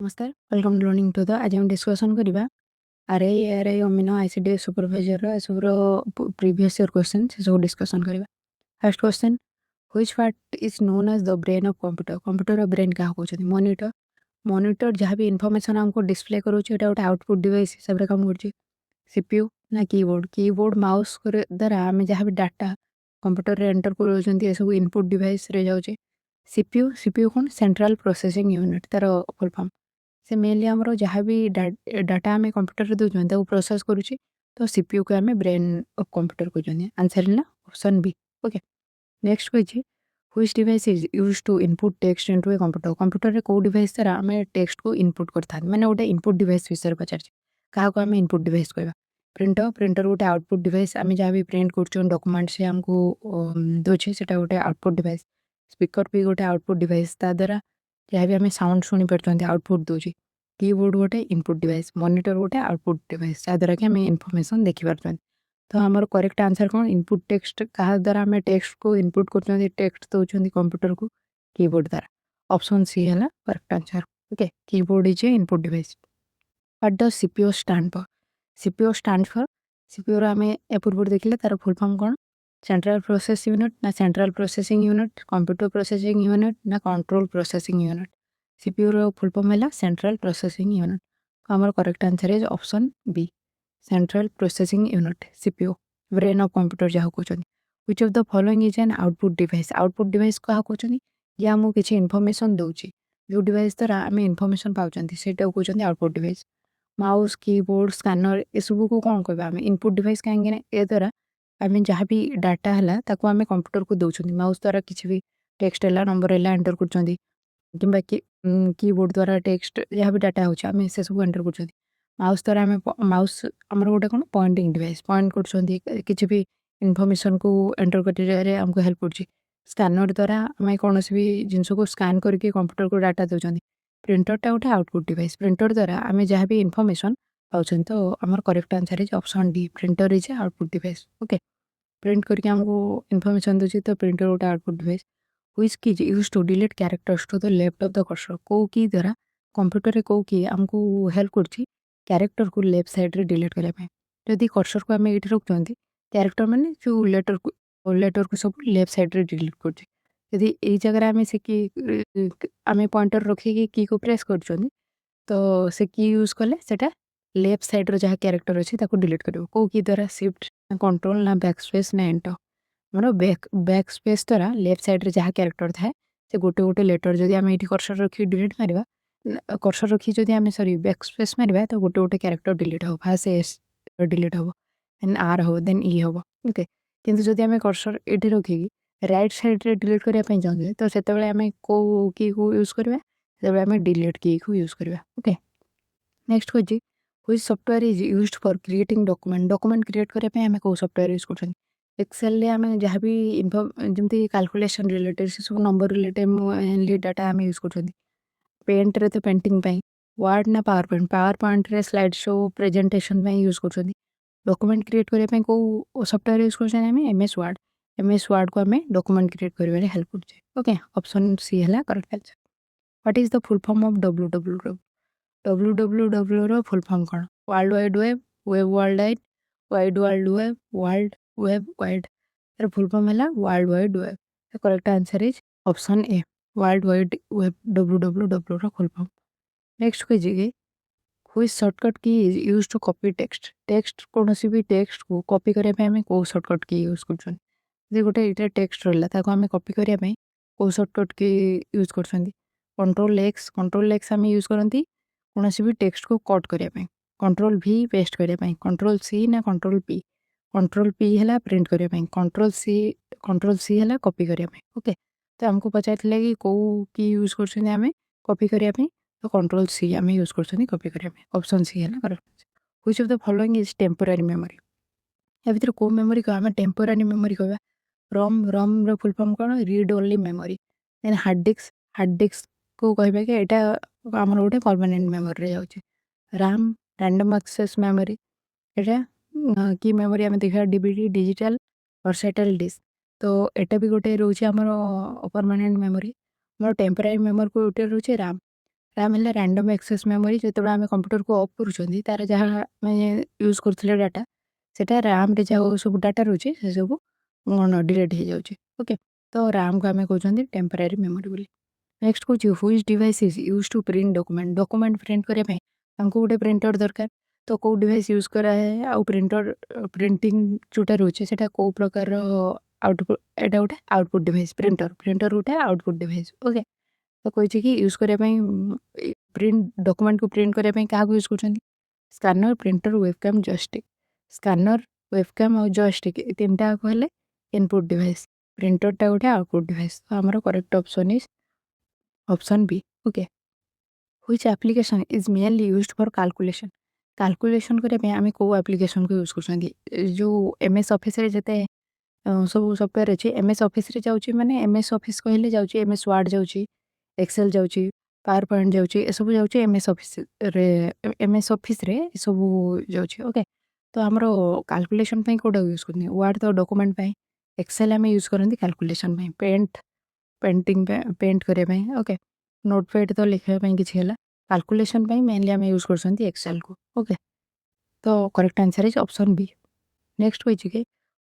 नमस्कार welcome to learning to the आज हम डिस्कसन करबा आरआई अमीनो आईसीडी सुपरवाइजर एसबुर प्रीवियस ईयर क्वेश्चन से सब डिस्कसन करबा। First question which part is known as the brain of computer computer brain क्या कहउछथि मॉनिटर मॉनिटर जहाँ भी इन्फॉर्मेशन हमको डिस्प्ले करूछ एटा गोटे आउटपुट डिवाइस हिसाब रे काम करछि। सीपीयू ना कीबोर्ड कीबोर्ड माउस करे द्वारा हम जहाँ भी डाटा कंप्यूटर रे एंटर करूछथि ए सब इनपुट डिवाइस रे जाउछि। सीपीयू सीपीयू कोन सेंट्रल प्रोसेसिंग यूनिट तार फुल फॉर्म से मेनली आमर जहाँ भी डाटा आम कंप्यूटर दूसरे प्रोसेस करुच्ची तो सीपीयू को आम ब्रेन ऑफ कंप्यूटर कहते आंसर ना option B. Okay next question which device is used to input text into a computer computer रे को डिवाइस द्वारा आम टेक्स्ट को इनपुट करता माने गोटे इनपुट डिवाइस विषय पचार क्या आम इनपुट डिवाइस कहवा प्रिंटर प्रिंटर गोटे आउटपुट डिवाइस आम जहाँ भी प्रिंट कर डॉक्यूमेंट से आमको दूचे से गोटे आउटपुट डिवाइस स्पीकर भी गोटे आउटपुट डिवाइस ता द्वारा जहाँ भी आम साउंड शुणी पार्टी आउटपुट दूची कीबोर्ड गोटे इनपुट डिवाइस मॉनिटर गोटे आउटपुट डिवाइस जहाँद्वारा कि आम इनफॉरमेशन देखिपार तो आमर करेक्ट आंसर कौन इनपुट टेक्स्ट क्या द्वारा आम टेक्स्ट को इनपुट कर टेक्स्ट दौरान कंप्यूटर को कीबोर्ड द्वारा ऑप्शन सी है correct answer. Okay keyboard is a input device what does CPU stand for CPU stand for CPU आम ए पूर्व देखिले तार फुल फॉर्म कौन सेंट्रल प्रोसेस यूनिट ना central processing unit computer processing unit ना कंट्रोल प्रोसेसिंग यूनिट सीपीयू रो full form है सेंट्रल प्रोसेसिंग यूनिट आमर correct answer is option B central processing unit CPU brain of computer जहाँ कहते which of the following is an output device क्या कहते ये आमको किसी इनफॉरमेशन दूची जो डिवाइस द्वारा आम इनफॉरमेशन पाँच से कहते output device mouse keyboard scanner ये सब को कौन कहवा आम इनपुट डिवाइस कहीं ए द्वारा आम जहाँ भी डाटा है आम कंप्यूटर को दौरान माउस द्वारा किसी भी टेक्स्ट है नंबर है एंटर कर कि कीबोर्ड द्वारा टेक्स्ट जहाँ भी डाटा होचे आम से सब एंटर कर माउस द्वारा आम माउस आमर गोटे कौन पॉइंटिंग डिवाइस पॉइंट कर किसी भी इनफॉरमेशन को एंटर कर आमको हेल्प कर स्कैनर द्वारा आम कौन भी जिनस को स्कैन करके कंप्यूटर को डाटा दौरान प्रिंटरटा गोटे आउटपुट डिवाइस प्रिंटर द्वारा आम जहाँ भी इनफॉरमेशन पाँच तो आमर correct answer is option D printer is output device. Okay print करके आमको इनफॉरमेशन दूसरी तो प्रिंटर गोटे output device which key use to delete characters to the left of the cursor को की द्वारा कंप्यूटर रे को की आमको हेल्प करछि कैरेक्टर को लेफ्ट साइड रे डिलीट करने में जदि कर्सर को आम ये रखुँच कैरेक्टर माने जो लेटर को सब लेफ्ट साइड रे डिलीट करछि यदि ये जगह आम से की आम पॉइंटर रखिकी की को प्रेस कर तो से की यूज कले सेटा लेफ्ट साइड रो जहाँ कैरेक्टर अच्छी डिलीट कर को की द्वारा शिफ्ट कंट्रोल ना बैक स्पेस ना एंटर मोर बैक स्पेस द्वारा लेफ्ट साइड रे जहाँ कैरेक्टर थाए से गोटे गोटे लेटर जदि आम ये कर्सर रखी डिलीट मारिबा कर्सर रखी जदि आम सॉरी बैक स्पेस मारिबा तो गोटे गोटे कैरेक्टर डिलीट हो फास्ट एस डिलीट हो देन आर हो देन ई हो। ओके किंतु जदि आम कर्सर ये रखिकी राइट साइड रे डिलीट करने चाहूँ तो से आम को की को यूज करवा से आम डिलीट की को यूज करवा। ओके नेक्स्ट खोजी which software is used for creating document create करने आम कौ सॉफ्टवेयर यूज कर एक्सेल आम जहाँ भी जमी कैलकुलेशन रिलेटेड से सब नंबर रिलेटेड डाटा आम यूज कर पेंट रे तो पेंटिंग वार्ड ना पावर पॉइंट रे स्लाइड शो प्रेजेंटेशन यूज कर डॉक्यूमेंट क्रिएट करने को सॉफ्टवेयर यूज कर एमएस वर्ड को आम डॉक्यूमेंट क्रिएट कर हेल्प कर। ओके ऑप्शन सी है correct answer. What is the full form of W रो फुल फॉर्म कौन world wide web web wide world web wide तार फुल फॉर्म है world wide web correct answer is option A world wide web W रो full form. Next question which shortcut key is used to copy text कौन भी text को copy करने आम कौ shortcut की यूज कर गोटे ये टेक्स्ट रहा आम कॉपी करने कौ शॉर्टकट की यूज कर कंट्रोल एक्स आम यूज करती कौन भी टेक्स्ट को कट करने कंट्रोल भी पेस्ट करने कंट्रोल सी ना कंट्रोल पी है प्रिंट करने कंट्रोल सी है कॉपी करने। ओके तो आमको पचार कि कौ की यूज कर कॉपी करने तो कंट्रोल सी आम यूज कर कॉपी करने ऑप्शन सी है correct. Which of the following is temporary memory या भीतर को मेमोरी को आम टेम्पोरारी मेमोरी कहवा रम रो फुल फॉर्म कौन read only memory then hard disk को कहबा कि यहाँ आमर गोटे परमानेंट मेमोरी रे जाउछि रैम रैंडम एक्सेस मेमोरी एटा की मेमोरी आम देखा डीवीडी डिजिटल वर्सेटाइल डिस्क तो एटा भी गोटे रोचे आमर परमानेंट मेमोरी मोर टेम्पोरारी मेमोरी को गोटे रोचे रैम RAM ହେଲା random access memory ଯେତେବେଳେ ଆମେ କମ୍ପ୍ୟୁଟରକୁ ଅଫ୍ କରୁଛନ୍ତି ତାର ଯାହା ଆମେ ୟୁଜ୍ କରୁଥିଲେ ଡାଟା ସେଟା ରାମ୍ରେ ଯାହା ସବୁ ଡାଟା ରହୁଛି ସେସବୁ କ'ଣ ଡିଲିଟ୍ ହେଇଯାଉଛି। ଓକେ, ତ ରାମ୍କୁ ଆମେ କହୁଛନ୍ତି ଟେମ୍ପରାରୀ ମେମୋରି ବୋଲି। ନେକ୍ସଟ କହୁଛି which device is use to print document print କରିବା ପାଇଁ ତାଙ୍କୁ ଗୋଟେ ପ୍ରିଣ୍ଟର ଦରକାର। ତ କେଉଁ ଡିଭାଇସ୍ ୟୁଜ୍ କରାଏ ଆଉ ପ୍ରିଣ୍ଟିଂ ଯେଉଁଟା ରହୁଛି ସେଇଟା କେଉଁ ପ୍ରକାରର ଆଉଟପୁଟ୍, ଏଇଟା ଗୋଟେ ଆଉଟପୁଟ୍ ଡିଭାଇସ୍। ପ୍ରିଣ୍ଟର ଗୋଟେ ଆଉଟପୁଟ୍ ଡିଭାଇସ୍। ଓକେ, ତ କହିଛି କି ୟୁଜ୍ କରିବା ପାଇଁ ଡକୁମେଣ୍ଟକୁ ପ୍ରିଣ୍ଟ କରିବା ପାଇଁ କାହାକୁ ୟୁଜ୍ କରୁଛନ୍ତି? Scanner, printer, webcam, joystick. Scanner, webcam ଆଉ ଜୟଷ୍ଟିକ୍ ଏ ତିନିଟା କହିଲେ ଇନପୁଟ୍ ଡିଭାଇସ୍, ପ୍ରିଣ୍ଟରଟା ଗୋଟେ ଆଉଟପୁଟ୍ ଡିଭାଇସ୍। ତ ଆମର correct option is option B. Okay, which application is mainly used for calculation କରିବା ପାଇଁ ଆମେ କେଉଁ ଆପ୍ଲିକେସନ୍କୁ ୟୁଜ୍ କରୁଛନ୍ତି? ଯେଉଁ MS ଅଫିସରେ ଯେତେ ସବୁ ସଫ୍ଟୱେର୍ ଅଛି, MS ଅଫିସରେ ଯାଉଛି ମାନେ MS ଅଫିସ୍ କହିଲେ ଯାଉଛି MS ୱାର୍ଡ଼ ଯାଉଛି, ଏକ୍ସେଲ୍ ଯାଉଛି, ପାୱାର ପଏଣ୍ଟ ଯାଉଛି, ଏସବୁ ଯାଉଛି MS ଅଫିସରେ ଏସବୁ ଯାଉଛି। ଓକେ, ତ ଆମର କାଲକୁଲେସନ୍ ପାଇଁ କେଉଁଟା ୟୁଜ୍ କରୁଛନ୍ତି? ୱାର୍ଡ଼ ତ ଡକୁମେଣ୍ଟ ପାଇଁ, ଏକ୍ସେଲ୍ ଆମେ ୟୁଜ୍ କରନ୍ତି କାଲକୁଲେସନ୍ ପାଇଁ, ପେଣ୍ଟ କରିବା ପାଇଁ। ଓକେ, ନୋଟପ୍ୟାଡ଼ ତ ଲେଖିବା ପାଇଁ କିଛି ହେଲା, କାଲକୁଲେସନ୍ ପାଇଁ ମେନଲି ଆମେ ୟୁଜ୍ କରୁଛନ୍ତି ଏକ୍ସେଲ୍କୁ। ଓକେ, ତ correct answer is option B. Next କହିଛି କି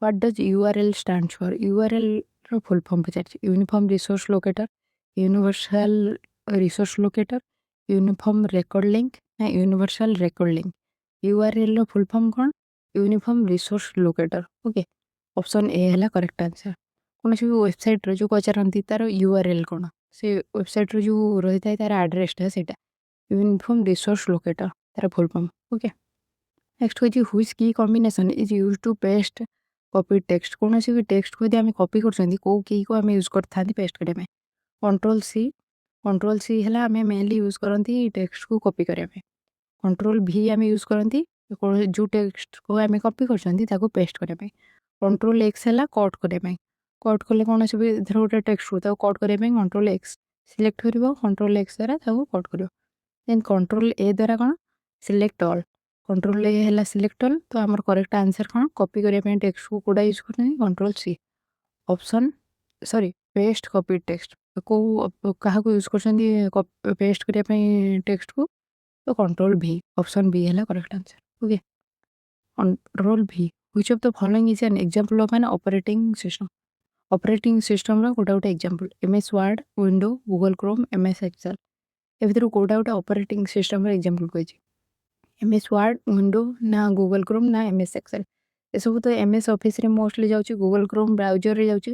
what does URL stands for? URLର ଫୁଲ୍ ଫର୍ମ ପଚାରିଛି। Uniform resource locator, universal resource locator, uniform record link ନା ୟୁନିଭର୍ସାଲ ରେକର୍ଡ ଲିଙ୍କ? URLର ଫୁଲ୍ ଫର୍ମ କ'ଣ? Uniform resource locator. Okay, option A ହେଲା correct answer. କୌଣସି ବି ୱେବସାଇଟ୍ର ଯେଉଁ ପଚାରନ୍ତି ତାର URL କ'ଣ, ସେ ୱେବସାଇଟ୍ର ଯେଉଁ ରହିଥାଏ ତାର ଆଡ୍ରେସଟା ସେଇଟା ୟୁନିଫର୍ମ ରିସୋର୍ସ ଲୋକେଟର ତାର ଫୁଲ୍ ଫର୍ମ। ଓକେ, ନେକ୍ସଟ ହେଉଛି which key combination is use to paste copy text? କୌଣସି ବି ଟେକ୍ସଟକୁ ଯଦି ଆମେ କପି କରୁଛନ୍ତି କେଉଁ କିକୁ ଆମେ ୟୁଜ୍ କରିଥାନ୍ତି ପେଷ୍ଟ କରିବା ପାଇଁ? କଣ୍ଟ୍ରୋଲ ସି ହେଲା ଆମେ ମେନଲି ୟୁଜ୍ କରନ୍ତି ଟେକ୍ସଟକୁ କପି କରିବା ପାଇଁ। କଣ୍ଟ୍ରୋଲ ଭି ଆମେ ୟୁଜ୍ କରନ୍ତି ଯେଉଁ ଟେକ୍ସଟକୁ ଆମେ କପି କରୁଛନ୍ତି ତାକୁ ପେଷ୍ଟ କରିବା ପାଇଁ। କଣ୍ଟ୍ରୋଲ ଏକ୍ସ ହେଲା କଟ୍ କରିବା ପାଇଁ। କଟ୍ କଲେ କୌଣସି ବି ଧର ଗୋଟେ ଟେକ୍ସଟକୁ ତାକୁ କଟ୍ କରିବା ପାଇଁ କଣ୍ଟ୍ରୋଲ ଏକ୍ସ ସିଲେକ୍ଟ କରିବ, କଣ୍ଟ୍ରୋଲ ଏକ୍ସ ଦ୍ୱାରା ତାକୁ କଟ୍ କରିବ। ଦେନ୍ କଣ୍ଟ୍ରୋଲ ଏ ଦ୍ୱାରା କ'ଣ? Select all. କଣ୍ଟ୍ରୋଲ ଏ ହେଲା ସିଲେକ୍ଟ ଅଲ୍। ତ ଆମର କରେକ୍ଟ ଆନ୍ସର୍ କ'ଣ? କପି କରିବା ପାଇଁ ଟେକ୍ସଟକୁ କେଉଁଟା ୟୁଜ୍ କରୁଛନ୍ତି? Control C. Option paste copy text କାହାକୁ ୟୁଜ୍ କରୁଛନ୍ତି ପେଷ୍ଟ କରିବା ପାଇଁ ଟେକ୍ସଟକୁ? ତ କଣ୍ଟ୍ରୋଲ ଭି। ଅପସନ୍ ବି ହେଲା correct answer. Okay, control V. Which of the following is an example of an operating system? Operating ସିଷ୍ଟମ୍ର କେଉଁଟା ଗୋଟେ example? MS Word, window, Google Chrome, MS Excel. ଏ ଭିତରୁ କେଉଁଟା ଗୋଟେ ଅପରେଟିଂ ସିଷ୍ଟମ୍ର ଏକ୍ଜାମ୍ପଲ୍ କହିଛି? MS ୱାର୍ଡ଼, ୱିଣ୍ଡୋ ନା ଗୁଗଲ କ୍ରୋମ୍ ନା MS ଏକ୍ସେଲ୍? ଏସବୁ ତ MS ଅଫିସରେ ମୋଷ୍ଟଲି ଯାଉଛି, ଗୁଗଲ କ୍ରୋମ୍ ବ୍ରାଉଜରରେ ଯାଉଛି,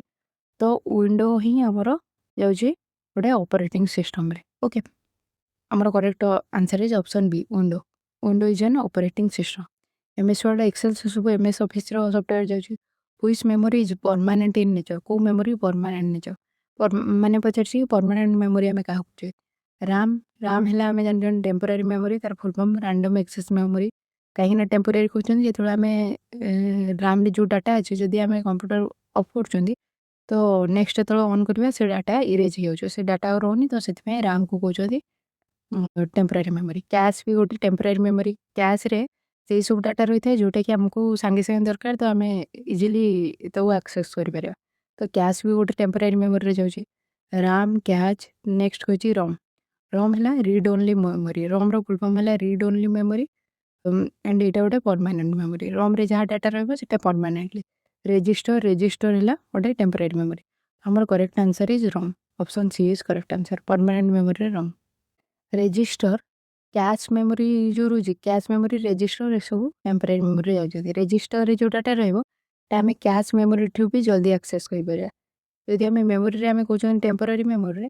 ତ ୱିଣ୍ଡୋ ହିଁ ଆମର ଯାଉଛି ଗୋଟେ ଅପରେଟିଂ ସିଷ୍ଟମ୍ରେ। ଓକେ, ଆମର correct answer is option B, window. Window is an operating system. MS Word, Excel ସେସବୁ MS ଅଫିସର ସଫ୍ଟୱେର୍ ଯାଉଛି। Which memory is permanent in nature? କେଉଁ ମେମୋରି ପରମାନେଣ୍ଟ ନେଚର? ମାନେ ପଚାରିଛି ପରମାନେଣ୍ଟ ମେମୋରି ଆମେ କାହାକୁ କହୁଛେ? ରାମ୍ ହେଲା ଆମେ ଜାଣିଛନ୍ତି ଟେମ୍ପୋରାରୀ ମେମୋରି, ତାର full form random excess memory. କାହିଁକିନା ଟେମ୍ପୋରାରୀ କହୁଛନ୍ତି ଯେତେବେଳେ ଆମେ ରାମ୍ରେ ଯେଉଁ ଡାଟା ଅଛି ଯଦି ଆମେ କମ୍ପ୍ୟୁଟର ଅଫ୍ କରୁଛନ୍ତି ତ ନେକ୍ସଟ ଯେତେବେଳେ ଅନ୍ କରିବା ସେ ଡାଟା ଇରେଜ୍ ହେଇଯାଉଛି, ସେ ଡାଟା ଆଉ ରହୁନି, ତ ସେଥିପାଇଁ ରାମ୍କୁ କହୁଛନ୍ତି ଟେମ୍ପୋରାରୀ ମେମୋରି। କ୍ୟାଶ୍ ବି ଗୋଟେ ଟେମ୍ପୋରାରୀ ମେମୋରି। କ୍ୟାଶ୍ରେ ସେଇ ସବୁ ଡାଟା ରହିଥାଏ ଯେଉଁଟାକି ଆମକୁ ସାଙ୍ଗେ ସାଙ୍ଗେ ଦରକାର, ତ ଆମେ ଇଜିଲି ତାକୁ ଆକ୍ସେସ୍ କରିପାରିବା। ତ କ୍ୟାଶ୍ ବି ଗୋଟେ ଟେମ୍ପୋରାରୀ ମେମୋରିରେ ଯାଉଛି। RAM, cache. ନେକ୍ସଟ ହେଉଛି ରମ୍ ହେଲା ରିଡ୍ ଓନ୍ଲି ମେମୋରି। ରମ୍ର ଫୁଲ୍ ଫର୍ମ ହେଲା ରିଡ୍ ଓନ୍ଲି ମେମୋରି ଆଣ୍ଡ ଏଇଟା ଗୋଟେ ପରମାନେଣ୍ଟ ମେମୋରି। ରମ୍ରେ ଯାହା ଡାଟା ରହିବ ସେଇଟା ପରମାନେଣ୍ଟଲି। ରେଜିଷ୍ଟର ହେଲା ଗୋଟେ ଟେମ୍ପୋରାରୀ ମେମୋରି। ଆମର correct answer is ROM. Option C is correct answer. Permanent ମେମୋରିରେ ରମ୍। ରେଜିଷ୍ଟର, କ୍ୟାଶ୍ ମେମୋରି ଯେଉଁ ରହୁଛି, କ୍ୟାଶ୍ ମେମୋରି, ରେଜିଷ୍ଟର ଏସବୁ ଟେମ୍ପୋରାରୀ ମେମୋରିରେ ଯାଉଛନ୍ତି। ରେଜିଷ୍ଟରରେ ଯେଉଁ ଡାଟା ରହିବ ତା ଆମେ କ୍ୟାଶ୍ ମେମୋରିଠୁ ବି ଜଲ୍ଦି ଆକ୍ସେସ୍ କରିପାରିବା। ଯଦି ଆମେ ମେମୋରିରେ ଆମେ କହୁଛନ୍ତି ଟେମ୍ପୋରାରୀ ମେମୋରିରେ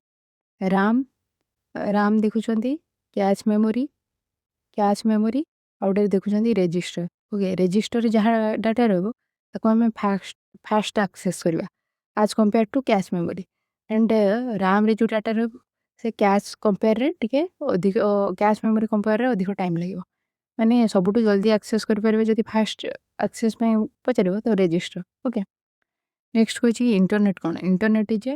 ରାମ୍ ଦେଖୁଛନ୍ତି, କ୍ୟାଶ୍ ମେମୋରି ଆଉ ଗୋଟେ ଦେଖୁଛନ୍ତି ରେଜିଷ୍ଟର। ଓକେ, ରେଜିଷ୍ଟରରେ ଯାହା ଡାଟା ରହିବ ତାକୁ ଆମେ ଫାଷ୍ଟ ଆକ୍ସେସ୍ କରିବା as compare to cache memory. And ରାମ୍ରେ ଯେଉଁ ଡାଟା ରହିବ ସେ କ୍ୟାଶ୍ କମ୍ପେୟାରରେ ଟିକେ ଅଧିକ, କ୍ୟାଶ୍ ମେମୋରି କମ୍ପେୟାରରେ ଅଧିକ ଟାଇମ୍ ଲାଗିବ। ମାନେ ସବୁଠୁ ଜଲ୍ଦି ଆକ୍ସେସ୍ କରିପାରିବେ ଯଦି ଫାଷ୍ଟ ଆକ୍ସେସ୍ ପାଇଁ ପଚାରିବ ତ ରେଜିଷ୍ଟର। ଓକେ, ନେକ୍ସଟ ହେଉଛି ଇଣ୍ଟରନେଟ୍ କ'ଣ? Internet is a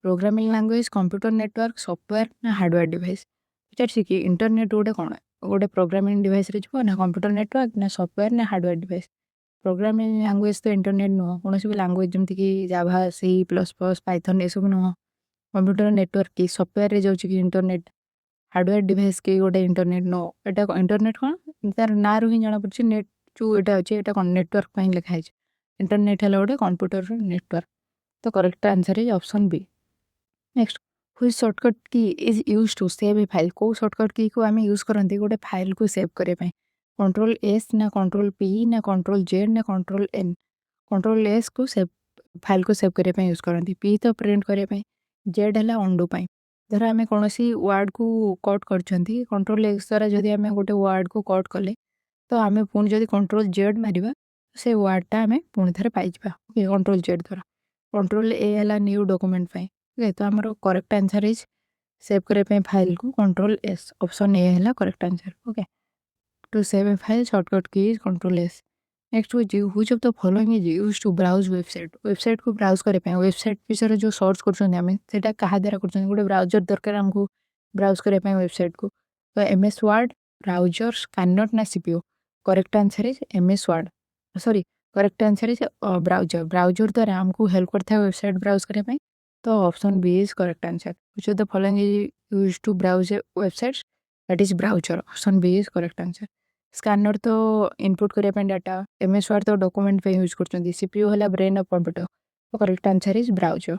programming language, computer network, software ନା ହାର୍ଡ଼ୱେର୍ ଡିଭାଇସ୍? ପଚାରିଛି କି ଇଣ୍ଟରନେଟ୍ ଗୋଟେ କ'ଣ? ଗୋଟେ ପ୍ରୋଗ୍ରାମିଂ ଡିଭାଇସ୍ରେ ଯିବ ନା କମ୍ପ୍ୟୁଟର ନେଟୱାର୍କ ନା ସଫ୍ଟୱେର୍ ନା ହାର୍ଡ଼ୱେର୍ ଡିଭାଇସ୍? ପ୍ରୋଗ୍ରାମିଂ ଲାଙ୍ଗୁଏଜ୍ ତ ଇଣ୍ଟରନେଟ୍ ନୁହଁ, କୌଣସି ବି ଲାଙ୍ଗୁଏଜ୍ ଯେମିତିକି ଜାଭା, C++, ପାଇଥନ୍ ଏସବୁ ନୁହଁ। କମ୍ପ୍ୟୁଟର ନେଟୱାର୍କ କି ସଫ୍ଟୱେର୍ରେ ଯାଉଛି କି ଇଣ୍ଟରନେଟ୍? हार्डवेयर डिवाइस के गोटे इंटरनेट नो एटा इंटरनेट कौन तार ना रू ही जाना पड़छि नेट जो एटा अछि एटा कौन नेटवर्क पई लिखा है इंटरनेट है गोटे कंप्यूटर रो नेटवर्क तो correct answer is option B next which shortcut key is used to save a file को शॉर्टकट की को आमे यूज करंती गोटे फाइल को सेव करे पई कंट्रोल एस ना कंट्रोल पी ना कंट्रोल जेड ना कंट्रोल एन कंट्रोल एस को सेव फाइल को सेव करे पई यूज करंती पी तो प्रिंट करे पई जेड हला अंडू पई धर आमे कोनोसी वर्ड को कट करछंती कंट्रोल एक्स द्वारा जदि आमे गोटे वर्ड को कट कले तो आमे पुणी जदि कंट्रोल जेड मारिबा से वर्डटा आमे पुणी थरे पाई जिबा ओके कंट्रोल जेड द्वारा कंट्रोल ए हला न्यू डॉक्यूमेंट पई ओके तो हमरो करेक्ट आंसर इज सेव करे पे फाइल को कंट्रोल एस ऑप्शन ए हला correct answer okay to save a file shortcut key is control S next which of the following is used to browse website को browse करे पे website विषय जो search करछन हमें सेटा कहा द्वारा करछन गोटे ब्राउजर दरकार हमको ब्राउज करे पे वेबसाइट को तो एमएस वर्ड ब्राउजर स्कैनर ना CPU correct answer is MS word sorry correct answer is browser द्वारा हमको हेल्प करता है वेबसाइट ब्राउज करे पे तो option B is correct answer which of the following is used to browse websites that is browser option B is correct answer scanner तो input करने पे डाटा एमएस वर्ड तो डॉक्यूमेंट पे यूज करछन CPU हला ब्रेन ऑफ कंप्यूटर तो correct answer is browser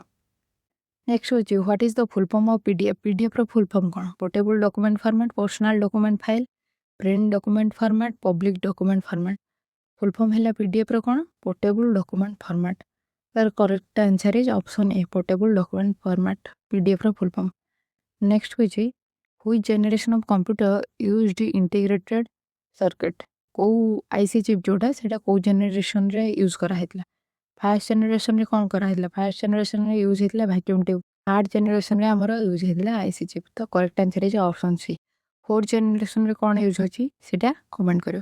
next होची what is the full form of PDF रो फुल फॉर्म कोन portable document format personal document file print document format public document format full form है PDF रो कोन portable document format तर correct answer is option A portable document format PDF रो full form next होची which generation of computer used integrated circuit को IC chip जोटा सेटा को जनरेशन रे यूज करा हेतला फर्स्ट जनरेशन रे कोन करा हेतला फर्स्ट जनरेशन रे यूज हेतला वैक्यूम ट्यूब थर्ड जनरेशन रे हमरो यूज हेतला आईसी चिप तो correct answer is option C fourth generation रे कोन यूज होची सेटा कमेंट करियो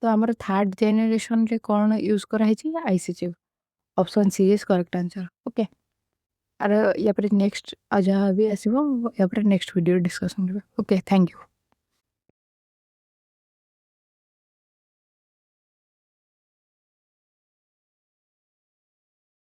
तो हमरो थर्ड जनरेशन रे कोन यूज करा हेची IC chip option C is correct answer okay अरे या पर नेक्स्ट आजा भी आसीबो या पर नेक्स्ट वीडियो डिस्कशन करबो ओके थैंक यू